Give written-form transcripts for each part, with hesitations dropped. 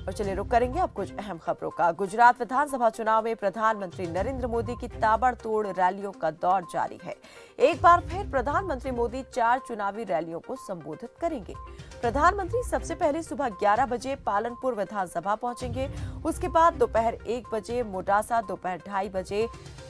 और चलिए रुक करेंगे अब कुछ अहम खबरों का। गुजरात विधानसभा चुनाव में प्रधानमंत्री नरेंद्र मोदी की ताबड़तोड़ रैलियों का दौर जारी है। एक बार फिर प्रधानमंत्री मोदी 4 चुनावी रैलियों को संबोधित करेंगे। प्रधानमंत्री सबसे पहले सुबह 11 बजे पालनपुर विधानसभा पहुंचेंगे। उसके बाद दोपहर 1 बजे मोडासा, दोपहर 2:30 बजे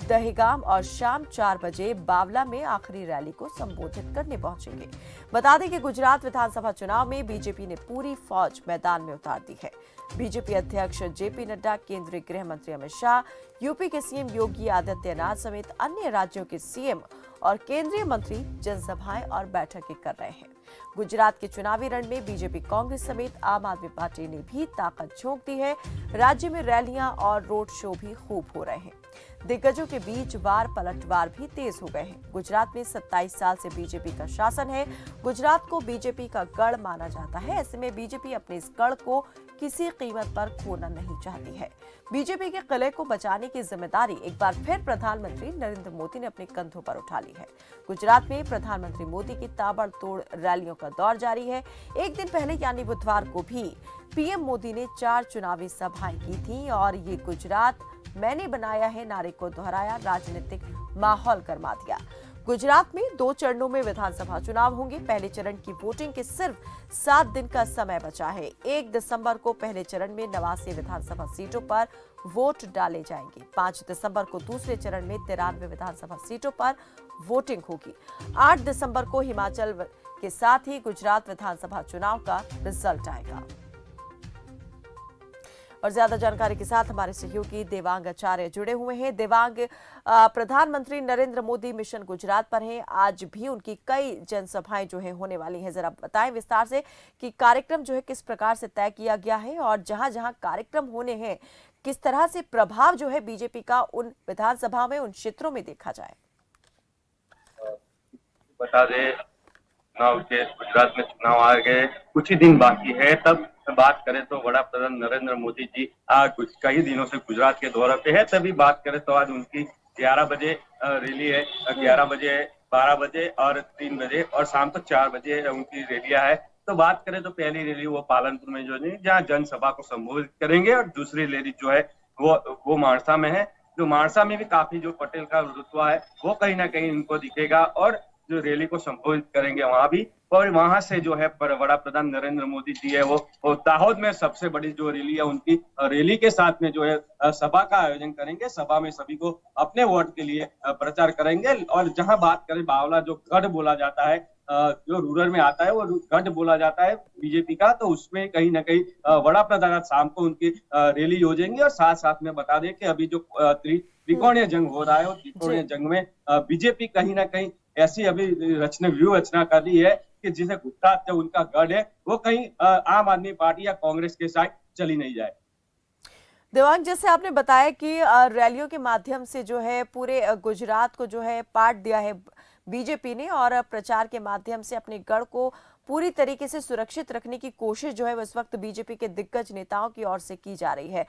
दहेगाम और शाम 4 बजे बावला में आखिरी रैली को संबोधित करने पहुंचेंगे। बता दें कि गुजरात विधानसभा चुनाव में बीजेपी ने पूरी फौज मैदान में उतार दी है। बीजेपी अध्यक्ष जेपी नड्डा, केंद्रीय गृह मंत्री अमित शाह, यूपी के सीएम योगी आदित्यनाथ समेत अन्य राज्यों के सीएम और केंद्रीय मंत्री जनसभाएं और बैठकें कर रहे हैं। गुजरात के चुनावी रण में बीजेपी, कांग्रेस समेत आम आदमी पार्टी ने भी ताकत झोंक दी है। राज्य में रैलियां और रोड शो भी खूब हो रहे हैं। दिग्गजों के बीच वार पलटवार भी तेज हो गए हैं। गुजरात में 27 साल से बीजेपी का शासन है। गुजरात को बीजेपी का गढ़ माना जाता है। ऐसे में बीजेपी अपने इस गढ़ को किसी कीमत पर खोना नहीं चाहती है। बीजेपी के किले को बचाने की जिम्मेदारी एक बार फिर प्रधानमंत्री नरेंद्र मोदी ने अपने कंधों पर उठा ली है। गुजरात में प्रधानमंत्री मोदी की ताबड़तोड़ रैलियों का दौर जारी है। एक दिन पहले यानी बुधवार को भी पीएम मोदी ने 4 चुनावी सभाएं की थी और ये गुजरात मैंने बनाया है नारे को दोहराया, राजनीतिक माहौल गरमा दिया। गुजरात में 2 चरणों में विधानसभा चुनाव होंगे। पहले चरण की वोटिंग के सिर्फ 7 दिन का समय बचा है। 1 दिसंबर को पहले चरण में 89 विधानसभा सीटों पर वोट डाले जाएंगे। 5 दिसंबर को दूसरे चरण में 93 विधानसभा सीटों पर वोटिंग होगी। 8 दिसंबर को हिमाचल के साथ ही गुजरात विधानसभा चुनाव का रिजल्ट आएगा। और ज्यादा जानकारी के साथ हमारे सहयोगी देवांग आचार्य जुड़े हुए हैं। देवांग, प्रधानमंत्री नरेंद्र मोदी मिशन गुजरात पर हैं। आज भी उनकी कई जनसभाएं जो है होने वाली हैं। जरा बताएं विस्तार से कि कार्यक्रम जो है किस प्रकार से तय किया गया है और जहां जहां कार्यक्रम होने हैं किस तरह से प्रभाव जो है बीजेपी का उन विधानसभा में, उन क्षेत्रों में देखा जाए। बता दें, चुनाव के गुजरात में चुनाव आ गए, कुछ ही दिन बाकी है। तब बात करें तो बड़ा प्रधान नरेंद्र मोदी जी आज कुछ कई दिनों से गुजरात के दौरे पे है। तभी बात करें तो आज उनकी 11 बजे रैली है। 11 बजे, 12 बजे और 3 बजे और शाम को 4 बजे उनकी रैलियां है। तो बात करें तो पहली रैली वो पालनपुर में जो नहीं, जहाँ जनसभा को संबोधित करेंगे और दूसरी रैली जो है वो मानसा में है। जो मानसा में भी काफी जो पटेल का रुतबा है वो कहीं ना कहीं इनको दिखेगा और जो रैली को संबोधित करेंगे वहां भी। और वहां से जो है बड़ा प्रधान नरेंद्र मोदी जी है वो दाहोद में सबसे बड़ी जो रैली है उनकी रैली के साथ में जो है सभा का आयोजन करेंगे। सभा में सभी को अपने वोट के लिए प्रचार करेंगे। और जहां बात करें बावला, जो गढ़ बोला जाता है, जो रूरल में आता है, वो गढ़ बोला जाता है बीजेपी का, तो उसमें कहीं ना कहीं बड़ा प्रधान शाम को उनकी रैली योजेंगे। और साथ साथ में बता दें कि अभी जो त्रिकोणीय जंग हो रहा है, और त्रिकोणीय जंग में बीजेपी कहीं ना कहीं ऐसी अभी व्यूह रचना कर रही है कि जिसे गुजरात जो उनका गढ़ है वो कहीं आम आदमी पार्टी या कांग्रेस के साथ चली नहीं जाए। देवांग, जैसे आपने बताया कि रैलियों के माध्यम से जो है पूरे गुजरात को जो है पार्ट दिया है बीजेपी ने और प्रचार के माध्यम से अपने गढ़ को पूरी तरीके से सुरक्षित रखने की कोशिश जो है इस वक्त बीजेपी के दिग्गज नेताओं की ओर से की जा रही है।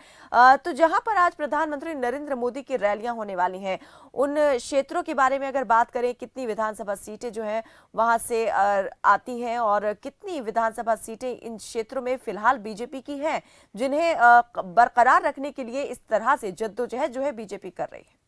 तो जहां पर आज प्रधानमंत्री नरेंद्र मोदी की रैलियां होने वाली हैं, उन क्षेत्रों के बारे में अगर बात करें, कितनी विधानसभा सीटें जो है वहां से आती हैं और कितनी विधानसभा सीटें इन क्षेत्रों में फिलहाल बीजेपी की हैं जिन्हें बरकरार रखने के लिए इस तरह से जद्दोजहद जो है बीजेपी कर रही है।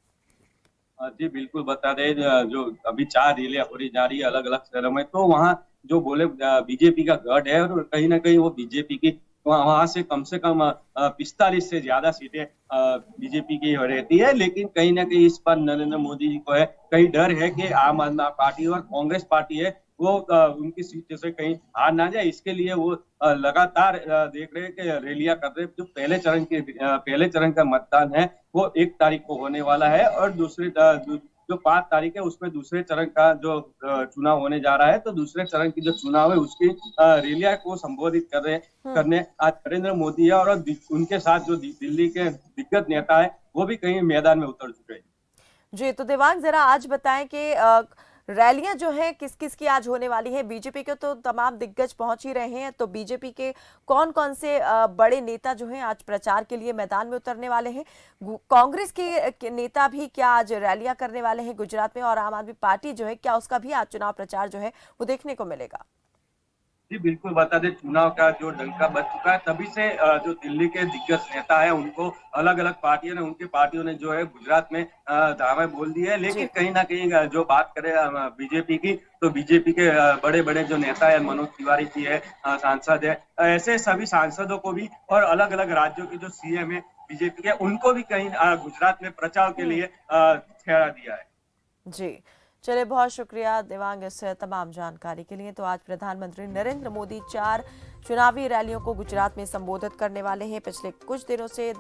जी बिल्कुल, बता दें, जो अभी 4 रैलियां हो रही जा रही है अलग अलग शहरों में, तो वहाँ जो बोले बीजेपी का गढ़ है और कहीं ना कहीं वो बीजेपी की वहां से कम 45 से ज्यादा सीटें बीजेपी की रहती है। लेकिन कहीं ना कहीं इस पर नरेंद्र मोदी जी को है कहीं डर है कि आम आदमी पार्टी और कांग्रेस पार्टी है वो उनकी सीटों से कहीं हार ना जाए। इसके लिए वो लगातार देख रहे हैं कि रैलियां कर रहे हैं। जो पहले चरण का मतदान है वो 1 तारीख को होने वाला है और जो 5 तारीख है उसमें दूसरे चरण का जो चुनाव होने जा रहा है। तो दूसरे चरण की जो चुनाव है उसकी रैलियां को संबोधित करने आज नरेंद्र मोदी है और उनके साथ जो दिल्ली के दिग्गज नेता है वो भी कहीं मैदान में उतर चुके हैं। जी, तो देवांग जरा आज बताएं कि रैलियां जो है किस किस की आज होने वाली है। बीजेपी के तो तमाम दिग्गज पहुंच ही रहे हैं, तो बीजेपी के कौन कौन से बड़े नेता जो हैं आज प्रचार के लिए मैदान में उतरने वाले हैं। कांग्रेस के नेता भी क्या आज रैलियां करने वाले हैं गुजरात में और आम आदमी पार्टी जो है क्या उसका भी आज चुनाव प्रचार जो है वो देखने को मिलेगा। जी बिल्कुल, बता दें चुनाव का जो डंका बज चुका है, तभी से जो दिल्ली के दिग्गज नेता है उनको अलग-अलग पार्टियों ने जो है गुजरात में धावे बोल दी है। लेकिन जी। कहीं न कहीं जो बात करें बीजेपी की, तो बीजेपी के बड़े-बड़े जो नेता है मनोज तिवारी जी है, सांसद है, ऐसे सभी सांसदों को भी और अलग-अलग राज्यों के जो सीएम है बीजेपी के, उनको भी कहीं गुजरात में प्रचार के लिए ठहरा दिया है। जी। चलिए, बहुत शुक्रिया देवांग इस तमाम जानकारी के लिए। तो आज प्रधानमंत्री नरेंद्र मोदी 4 चुनावी रैलियों को गुजरात में संबोधित करने वाले हैं। पिछले कुछ दिनों से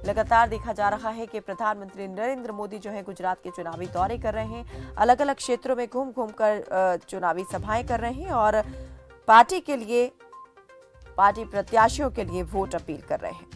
लगातार देखा जा रहा है कि प्रधानमंत्री नरेंद्र मोदी जो है गुजरात के चुनावी दौरे कर रहे हैं, अलग-अलग क्षेत्रों में घूम-घूम कर चुनावी सभाएं कर रहे हैं और पार्टी प्रत्याशियों के लिए वोट अपील कर रहे हैं।